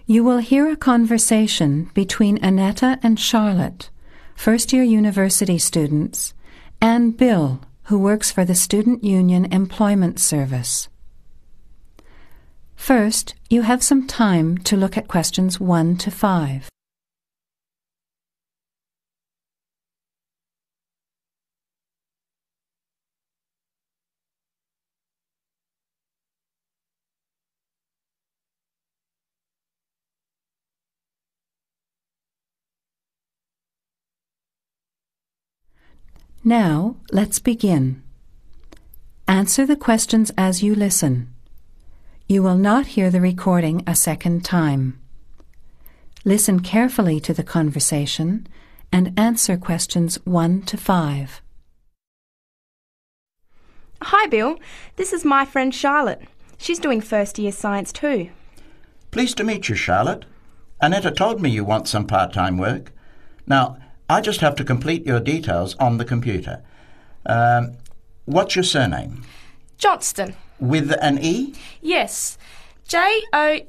You will hear a conversation between Annetta and Charlotte, first-year university students, and Bill, who works for the Student Union Employment Service. First, you have some time to look at questions 1 to 5. Now, let's begin. Answer the questions as you listen. You will not hear the recording a second time. Listen carefully to the conversation and answer questions 1 to 5. Hi Bill, this is my friend Charlotte. She's doing first year science too. Pleased to meet you, Charlotte. Annetta told me you want some part-time work. Now, I just have to complete your details on the computer. What's your surname? Johnston. With an E? Yes, Johnstone.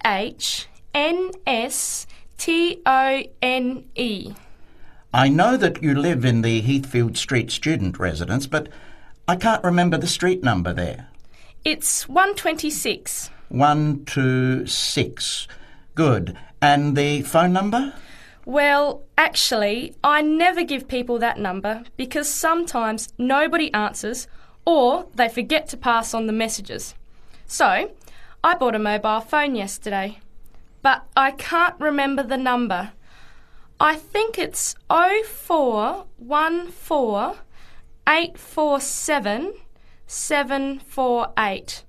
I know that you live in the Heathfield Street student residence, but I can't remember the street number there. It's 126. 126. Good. And the phone number? Well, actually, I never give people that number because sometimes nobody answers or they forget to pass on the messages. So, I bought a mobile phone yesterday, but I can't remember the number. I think it's 0414 847 748.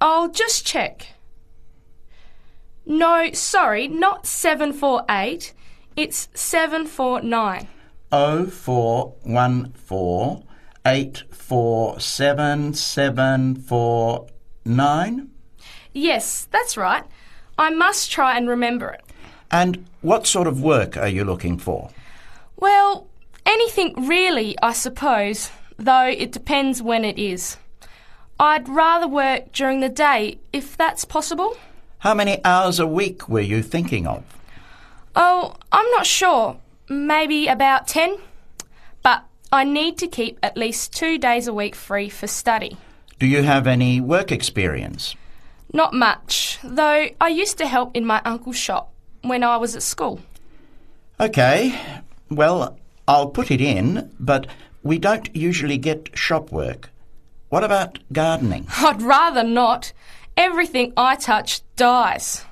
I'll just check. No, sorry, not 748. It's 749. 0414 847 749? Yes, that's right. I must try and remember it. And what sort of work are you looking for? Well, anything really, I suppose, though it depends when it is. I'd rather work during the day, if that's possible. How many hours a week were you thinking of? Oh, I'm not sure. Maybe about 10. But I need to keep at least 2 days a week free for study. Do you have any work experience? Not much, though I used to help in my uncle's shop when I was at school. OK. Well, I'll put it in, but we don't usually get shop work. What about gardening? I'd rather not. Everything I touch dies.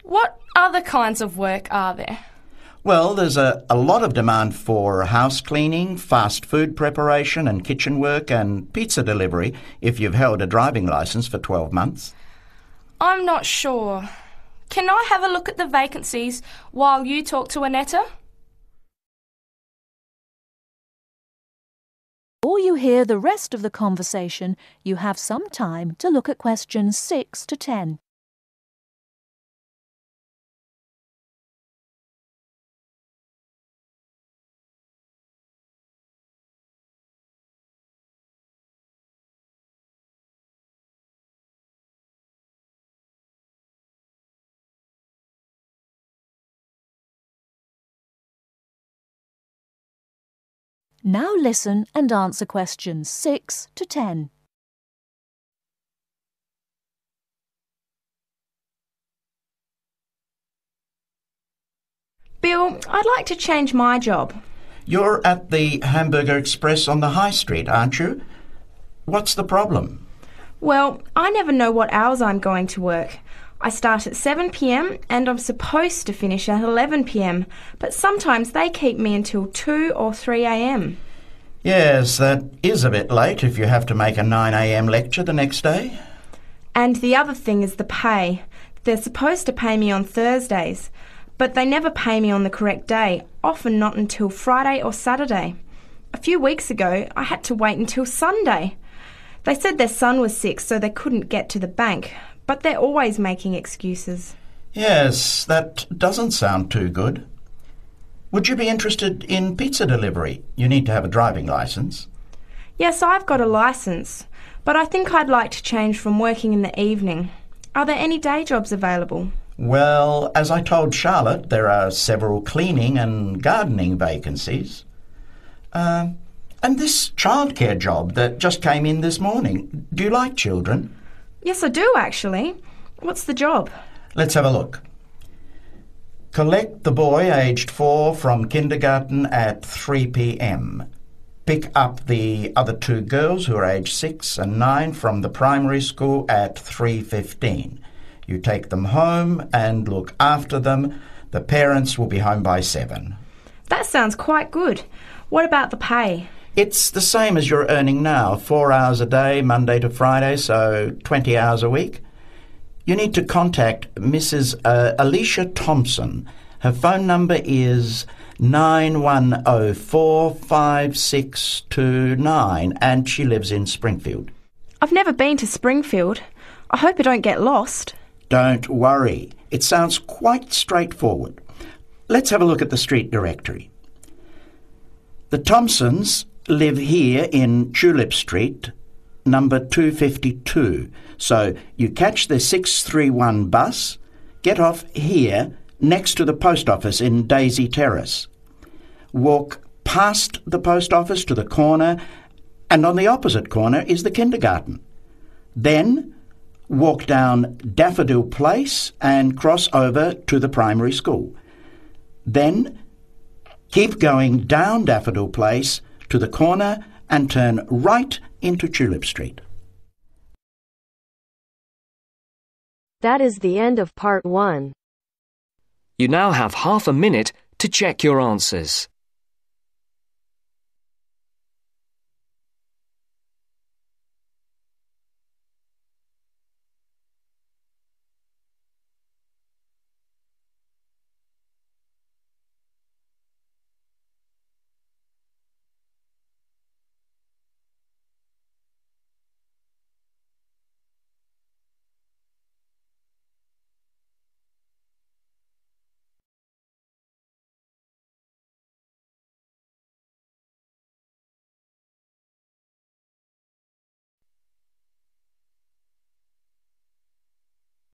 What other kinds of work are there? Well, there's a lot of demand for house cleaning, fast food preparation and kitchen work and pizza delivery if you've held a driving licence for 12 months. I'm not sure. Can I have a look at the vacancies while you talk to Annetta? Before you hear the rest of the conversation, you have some time to look at questions 6 to 10. Now listen and answer questions 6 to 10. Bill, I'd like to change my job. You're at the Hamburger Express on the High Street, aren't you? What's the problem? Well, I never know what hours I'm going to work. I start at 7 p.m. and I'm supposed to finish at 11 p.m, but sometimes they keep me until 2 or 3 a.m. Yes, that is a bit late if you have to make a 9 a.m. lecture the next day. And the other thing is the pay. They're supposed to pay me on Thursdays, but they never pay me on the correct day, often not until Friday or Saturday. A few weeks ago, I had to wait until Sunday. They said their son was sick, so they couldn't get to the bank, but they're always making excuses. Yes, that doesn't sound too good. Would you be interested in pizza delivery? You need to have a driving licence. Yes, I've got a licence, but I think I'd like to change from working in the evening. Are there any day jobs available? Well, as I told Charlotte, there are several cleaning and gardening vacancies. And this childcare job that just came in this morning. Do you like children? Yes, I do, actually. What's the job? Let's have a look. Collect the boy aged 4 from kindergarten at 3 p.m. Pick up the other 2 girls who are aged 6 and 9 from the primary school at 3:15. You take them home and look after them. The parents will be home by 7. That sounds quite good. What about the pay? It's the same as you're earning now, 4 hours a day, Monday to Friday, so 20 hours a week. You need to contact Mrs. Alicia Thompson. Her phone number is 91045629 and she lives in Springfield. I've never been to Springfield. I hope I don't get lost. Don't worry. It sounds quite straightforward. Let's have a look at the street directory. The Thompsons live here in Tulip Street, number 252. So you catch the 631 bus, get off here next to the post office in Daisy Terrace. Walk past the post office to the corner, and on the opposite corner is the kindergarten. Then walk down Daffodil Place and cross over to the primary school. Then keep going down Daffodil Place to the corner and turn right into Tulip Street. That is the end of part 1. You now have half a minute to check your answers.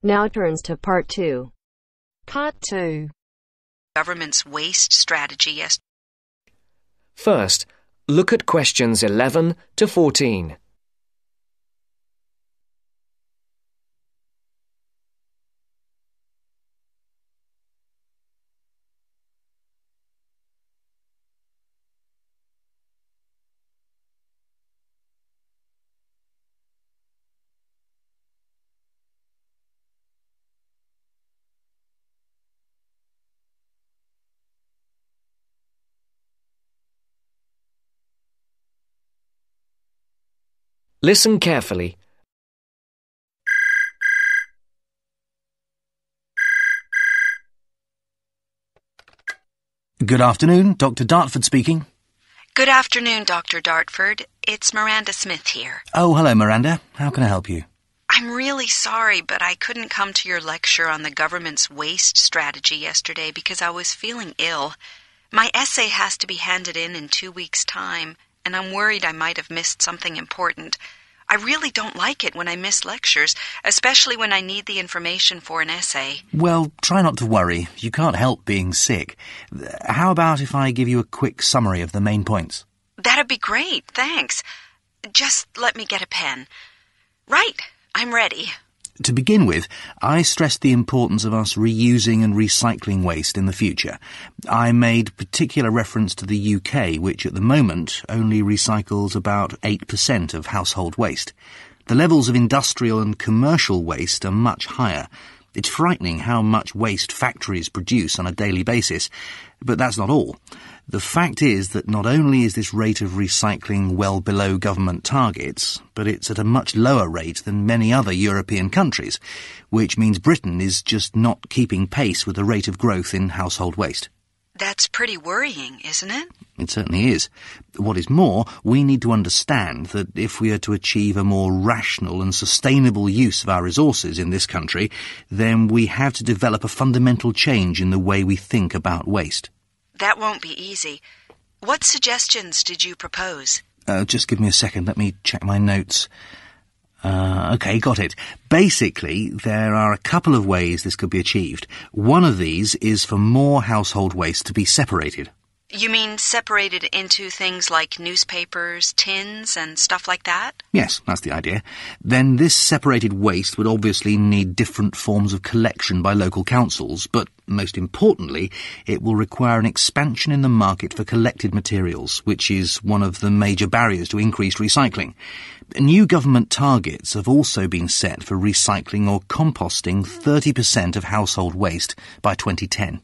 Now turns to part 2. Part 2. Government's waste strategy. First, look at questions 11 to 14. Listen carefully. Good afternoon, Dr. Dartford speaking. Good afternoon, Dr. Dartford. It's Miranda Smith here. Oh, hello, Miranda. How can I help you? I'm really sorry, but I couldn't come to your lecture on the government's waste strategy yesterday because I was feeling ill. My essay has to be handed in 2 weeks' time, and I'm worried I might have missed something important. I really don't like it when I miss lectures, especially when I need the information for an essay. Well, try not to worry. You can't help being sick. How about if I give you a quick summary of the main points? That'd be great, thanks. Just let me get a pen. Right, I'm ready. To begin with, I stressed the importance of us reusing and recycling waste in the future. I made particular reference to the UK, which at the moment only recycles about 8% of household waste. The levels of industrial and commercial waste are much higher. It's frightening how much waste factories produce on a daily basis, but that's not all. The fact is that not only is this rate of recycling well below government targets, but it's at a much lower rate than many other European countries, which means Britain is just not keeping pace with the rate of growth in household waste. That's pretty worrying, isn't it? It certainly is. What is more, we need to understand that if we are to achieve a more rational and sustainable use of our resources in this country, then we have to develop a fundamental change in the way we think about waste. That won't be easy. What suggestions did you propose? Just give me a second. Let me check my notes. OK, got it. Basically, there are a couple of ways this could be achieved. One of these is for more household waste to be separated. You mean separated into things like newspapers, tins, and stuff like that? Yes, that's the idea. Then this separated waste would obviously need different forms of collection by local councils, but most importantly, it will require an expansion in the market for collected materials, which is one of the major barriers to increased recycling. New government targets have also been set for recycling or composting 30% of household waste by 2010.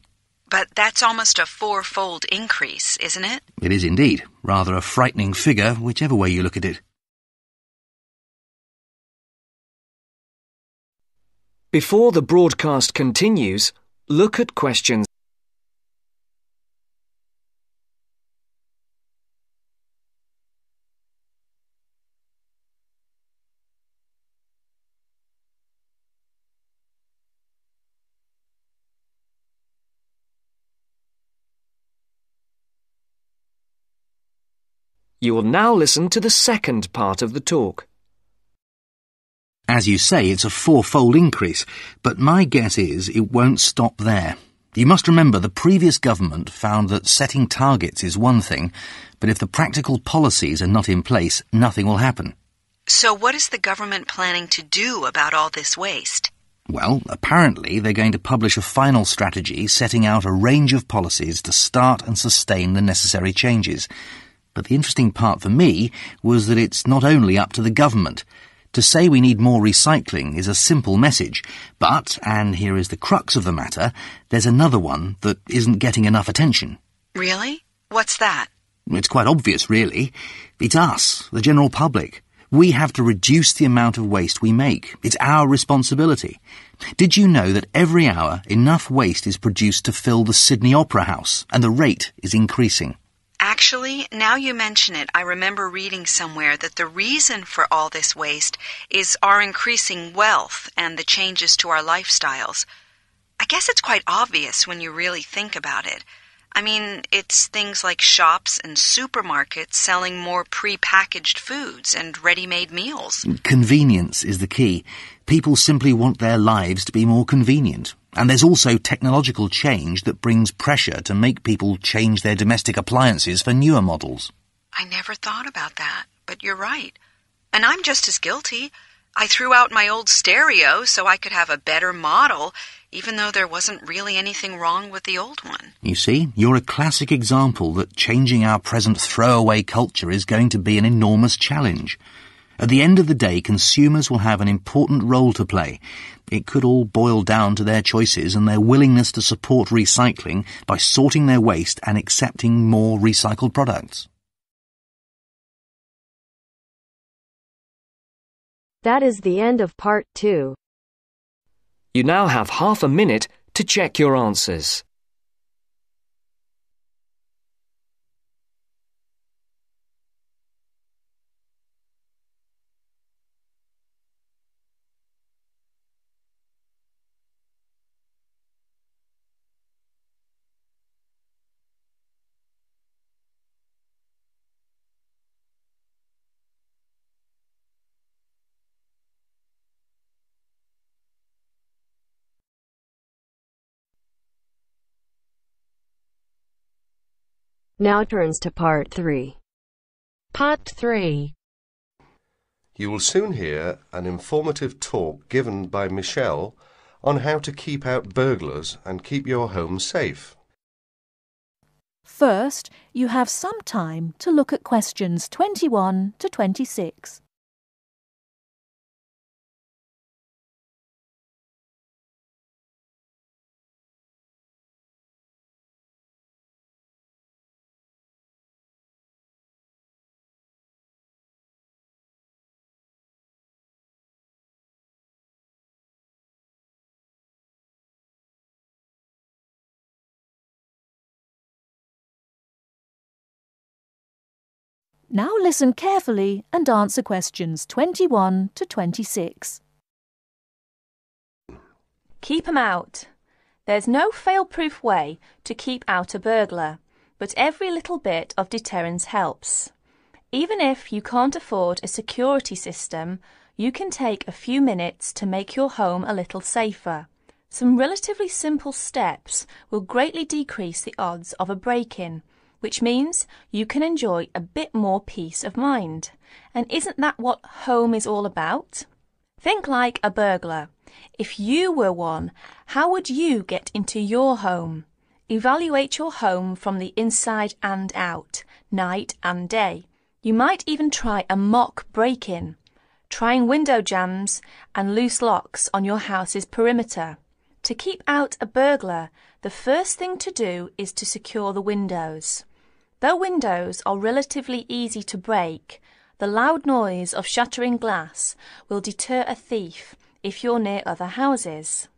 But that's almost a 4-fold increase, isn't it? It is indeed. Rather a frightening figure, whichever way you look at it. Before the broadcast continues, look at questions. You will now listen to the second part of the talk. As you say, it's a 4-fold increase, but my guess is it won't stop there. You must remember the previous government found that setting targets is one thing, but if the practical policies are not in place, nothing will happen. So what is the government planning to do about all this waste? Well, apparently they're going to publish a final strategy setting out a range of policies to start and sustain the necessary changes. But the interesting part for me was that it's not only up to the government. To say we need more recycling is a simple message, but, and here is the crux of the matter, there's another one that isn't getting enough attention. Really? What's that? It's quite obvious, really. It's us, the general public. We have to reduce the amount of waste we make. It's our responsibility. Did you know that every hour enough waste is produced to fill the Sydney Opera House, and the rate is increasing? Actually, now you mention it, I remember reading somewhere that the reason for all this waste is our increasing wealth and the changes to our lifestyles. I guess it's quite obvious when you really think about it. I mean, it's things like shops and supermarkets selling more pre-packaged foods and ready-made meals. Convenience is the key. People simply want their lives to be more convenient. And there's also technological change that brings pressure to make people change their domestic appliances for newer models. I never thought about that, but you're right. And I'm just as guilty. I threw out my old stereo so I could have a better model, even though there wasn't really anything wrong with the old one. You see, you're a classic example that changing our present throwaway culture is going to be an enormous challenge. At the end of the day, consumers will have an important role to play. It could all boil down to their choices and their willingness to support recycling by sorting their waste and accepting more recycled products. That is the end of part 2. You now have half a minute to check your answers. Now turns to part 3. Part 3. You will soon hear an informative talk given by Michelle on how to keep out burglars and keep your home safe. First, you have some time to look at questions 21 to 26. Now listen carefully and answer questions 21 to 26. Keep 'em out. There's no fail-proof way to keep out a burglar, but every little bit of deterrence helps. Even if you can't afford a security system, you can take a few minutes to make your home a little safer. Some relatively simple steps will greatly decrease the odds of a break-in, which means you can enjoy a bit more peace of mind. And isn't that what home is all about? Think like a burglar. If you were one, how would you get into your home? Evaluate your home from the inside and out, night and day. You might even try a mock break-in, trying window jambs and loose locks on your house's perimeter. To keep out a burglar, the first thing to do is to secure the windows. Though windows are relatively easy to break, the loud noise of shattering glass will deter a thief if you're near other houses.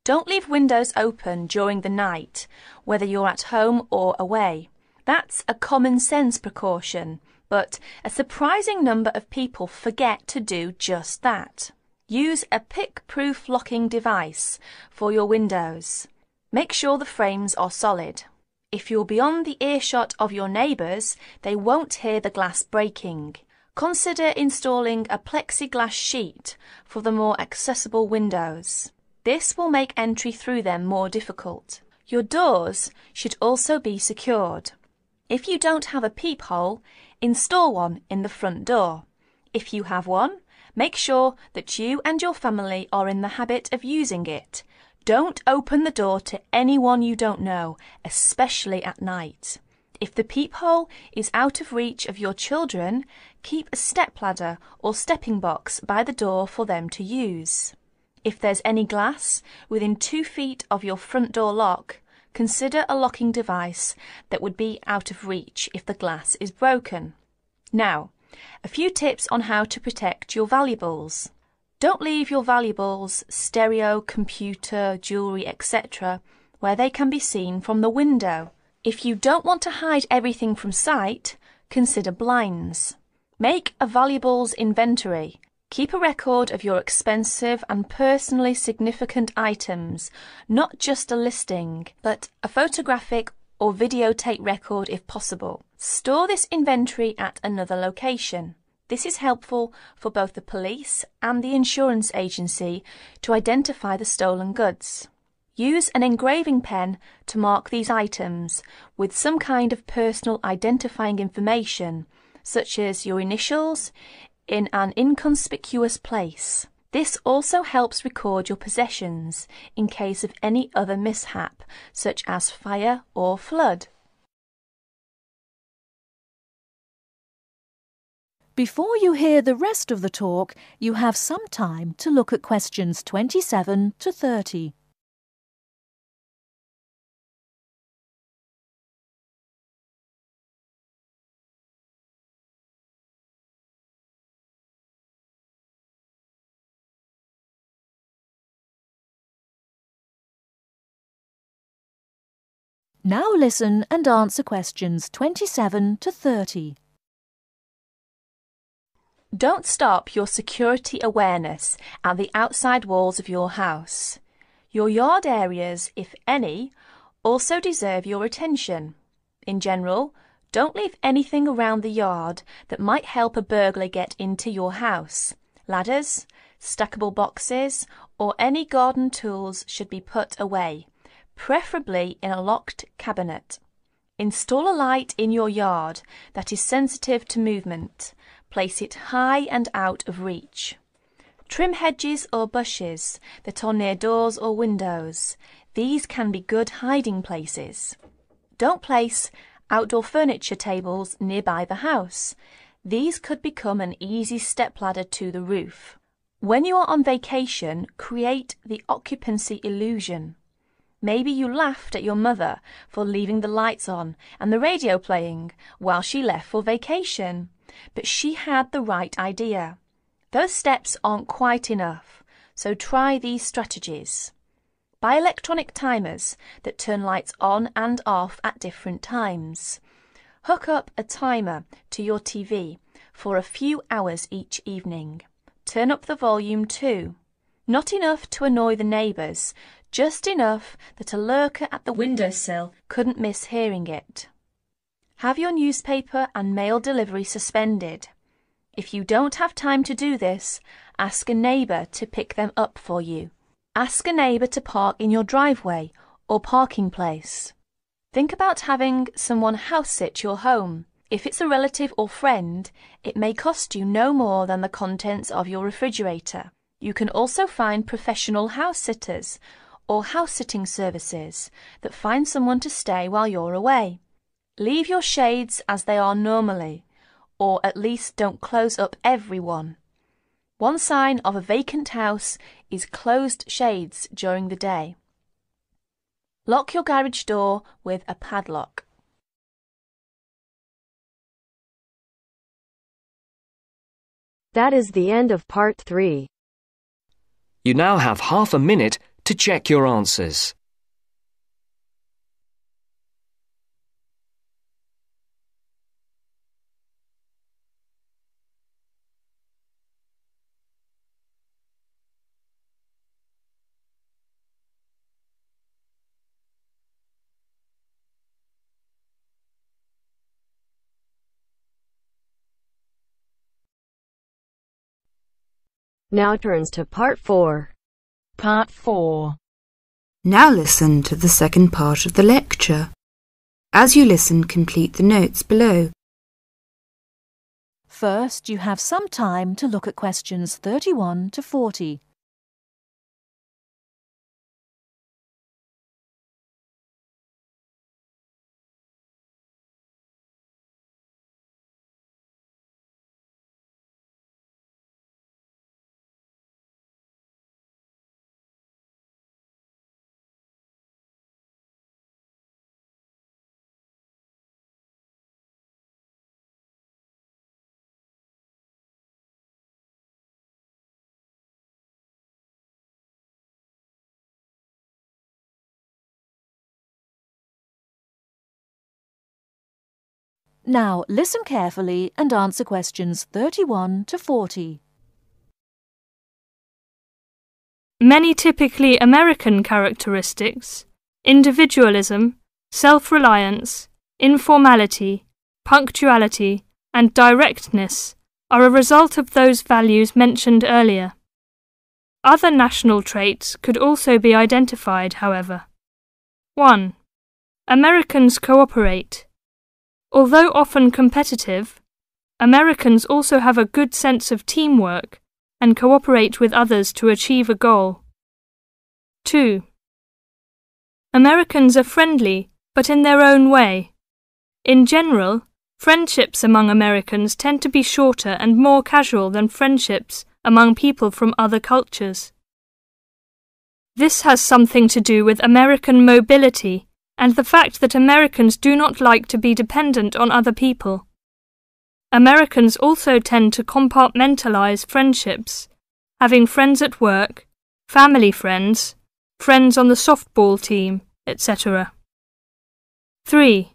Don't leave windows open during the night, whether you're at home or away. That's a common sense precaution, but a surprising number of people forget to do just that. Use a pick-proof locking device for your windows. Make sure the frames are solid. If you're beyond the earshot of your neighbours, they won't hear the glass breaking. Consider installing a plexiglass sheet for the more accessible windows. This will make entry through them more difficult. Your doors should also be secured. If you don't have a peephole, install one in the front door. If you have one, make sure that you and your family are in the habit of using it. Don't open the door to anyone you don't know, especially at night. If the peephole is out of reach of your children, keep a stepladder or stepping box by the door for them to use. If there's any glass within 2 feet of your front door lock, consider a locking device that would be out of reach if the glass is broken. Now, a few tips on how to protect your valuables. Don't leave your valuables, stereo, computer, jewellery, etc., where they can be seen from the window. If you don't want to hide everything from sight, consider blinds. Make a valuables inventory. Keep a record of your expensive and personally significant items, not just a listing, but a photographic or videotape record if possible. Store this inventory at another location. This is helpful for both the police and the insurance agency to identify the stolen goods. Use an engraving pen to mark these items with some kind of personal identifying information, such as your initials, in an inconspicuous place. This also helps record your possessions in case of any other mishap, such as fire or flood. Before you hear the rest of the talk, you have some time to look at questions 27 to 30. Now listen and answer questions 27 to 30. Don't stop your security awareness at the outside walls of your house. Your yard areas, if any, also deserve your attention. In general, don't leave anything around the yard that might help a burglar get into your house. Ladders, stackable boxes, or any garden tools should be put away, preferably in a locked cabinet. Install a light in your yard that is sensitive to movement. Place it high and out of reach. Trim hedges or bushes that are near doors or windows. These can be good hiding places. Don't place outdoor furniture tables nearby the house. These could become an easy stepladder to the roof. When you are on vacation, create the occupancy illusion. Maybe you laughed at your mother for leaving the lights on and the radio playing while she left for vacation, but she had the right idea. Those steps aren't quite enough, so try these strategies. Buy electronic timers that turn lights on and off at different times. Hook up a timer to your TV for a few hours each evening. Turn up the volume too. Not enough to annoy the neighbours, just enough that a lurker at the windowsill couldn't miss hearing it. Have your newspaper and mail delivery suspended. If you don't have time to do this, ask a neighbour to pick them up for you. Ask a neighbour to park in your driveway or parking place. Think about having someone house-sit your home. If it's a relative or friend, it may cost you no more than the contents of your refrigerator. You can also find professional house-sitters or house-sitting services that find someone to stay while you're away. Leave your shades as they are normally, or at least don't close up every one. One sign of a vacant house is closed shades during the day. Lock your garage door with a padlock. That is the end of part 3. You now have half a minute to check your answers. Now turns to part 4. Part 4. Now listen to the second part of the lecture. As you listen, complete the notes below. First, you have some time to look at questions 31 to 40. Now listen carefully and answer questions 31 to 40. Many typically American characteristics, individualism, self-reliance, informality, punctuality, and directness, are a result of those values mentioned earlier. Other national traits could also be identified, however. 1. Americans cooperate. Although often competitive, Americans also have a good sense of teamwork and cooperate with others to achieve a goal. 2. Americans are friendly, but in their own way. In general, friendships among Americans tend to be shorter and more casual than friendships among people from other cultures. This has something to do with American mobility and the fact that Americans do not like to be dependent on other people. Americans also tend to compartmentalize friendships, having friends at work, family friends, friends on the softball team, etc. 3.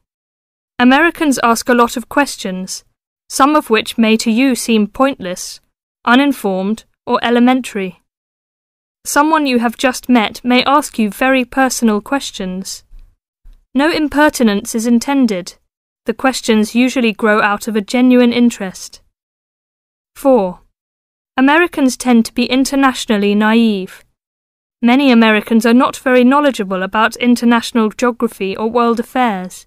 Americans ask a lot of questions, some of which may to you seem pointless, uninformed, or elementary. Someone you have just met may ask you very personal questions. No impertinence is intended. The questions usually grow out of a genuine interest. 4. Americans tend to be internationally naive. Many Americans are not very knowledgeable about international geography or world affairs.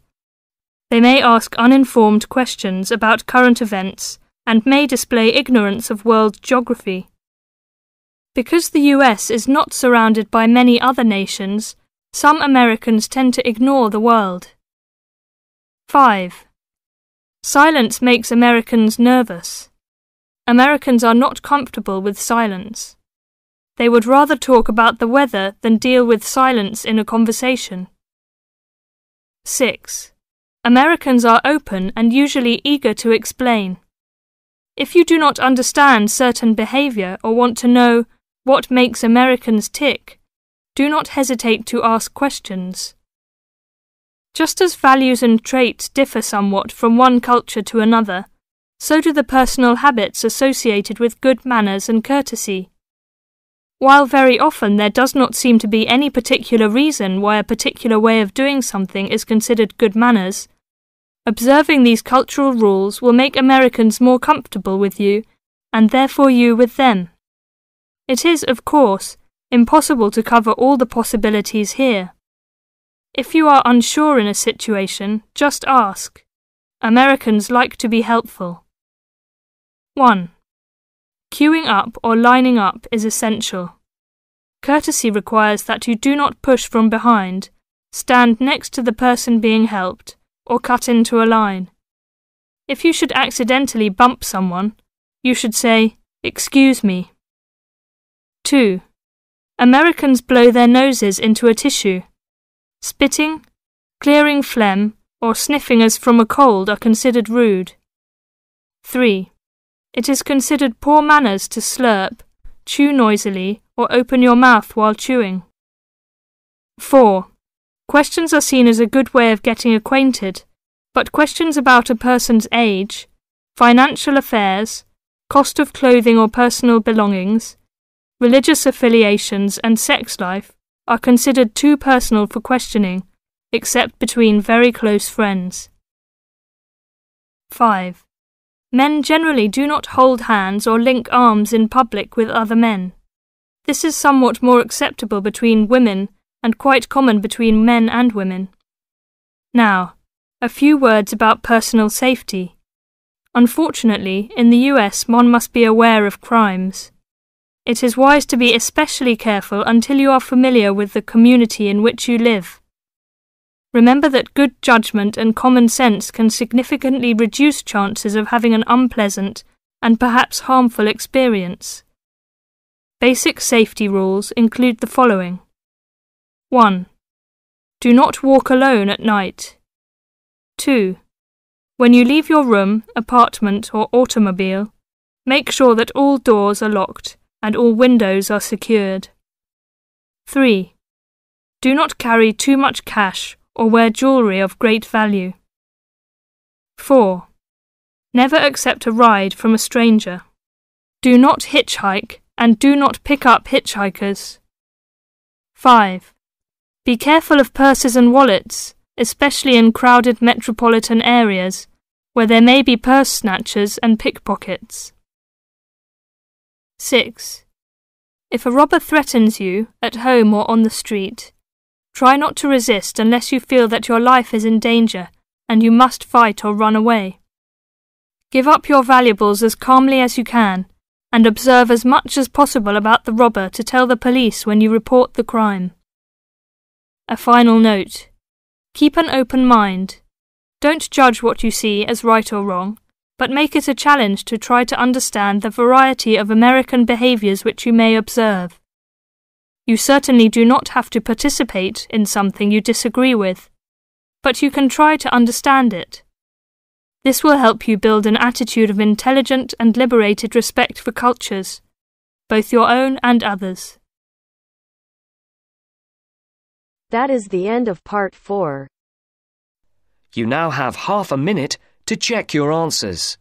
They may ask uninformed questions about current events and may display ignorance of world geography. Because the US is not surrounded by many other nations, some Americans tend to ignore the world. 5. Silence makes Americans nervous. Americans are not comfortable with silence. They would rather talk about the weather than deal with silence in a conversation. 6. Americans are open and usually eager to explain. If you do not understand certain behavior or want to know what makes Americans tick, do not hesitate to ask questions. Just as values and traits differ somewhat from one culture to another, so do the personal habits associated with good manners and courtesy. While very often there does not seem to be any particular reason why a particular way of doing something is considered good manners, Observing these cultural rules will make Americans more comfortable with you, and therefore you with them. It is, of course, impossible to cover all the possibilities here. If you are unsure in a situation, just ask. Americans like to be helpful. 1. Queuing up or lining up is essential. Courtesy requires that you do not push from behind, stand next to the person being helped, or cut into a line. If you should accidentally bump someone, you should say, "Excuse me." 2. Americans blow their noses into a tissue. Spitting, clearing phlegm, or sniffing as from a cold are considered rude. 3. It is considered poor manners to slurp, chew noisily, or open your mouth while chewing. 4. Questions are seen as a good way of getting acquainted, but questions about a person's age, financial affairs, cost of clothing or personal belongings, religious affiliations and sex life are considered too personal for questioning, except between very close friends. 5. Men generally do not hold hands or link arms in public with other men. This is somewhat more acceptable between women and quite common between men and women. Now, a few words about personal safety. Unfortunately, in the US one must be aware of crimes. It is wise to be especially careful until you are familiar with the community in which you live. Remember that good judgment and common sense can significantly reduce chances of having an unpleasant and perhaps harmful experience. Basic safety rules include the following. 1. Do not walk alone at night. 2. When you leave your room, apartment, or automobile, make sure that all doors are locked and all windows are secured. 3. Do not carry too much cash or wear jewellery of great value. 4. Never accept a ride from a stranger. Do not hitchhike and do not pick up hitchhikers. 5. Be careful of purses and wallets, especially in crowded metropolitan areas where there may be purse snatchers and pickpockets. 6. If a robber threatens you, at home or on the street, try not to resist unless you feel that your life is in danger and you must fight or run away. Give up your valuables as calmly as you can and observe as much as possible about the robber to tell the police when you report the crime. A final note. Keep an open mind. Don't judge what you see as right or wrong, but make it a challenge to try to understand the variety of American behaviours which you may observe. You certainly do not have to participate in something you disagree with, but you can try to understand it. This will help you build an attitude of intelligent and liberated respect for cultures, both your own and others. That is the end of part 4. You now have half a minute to check your answers.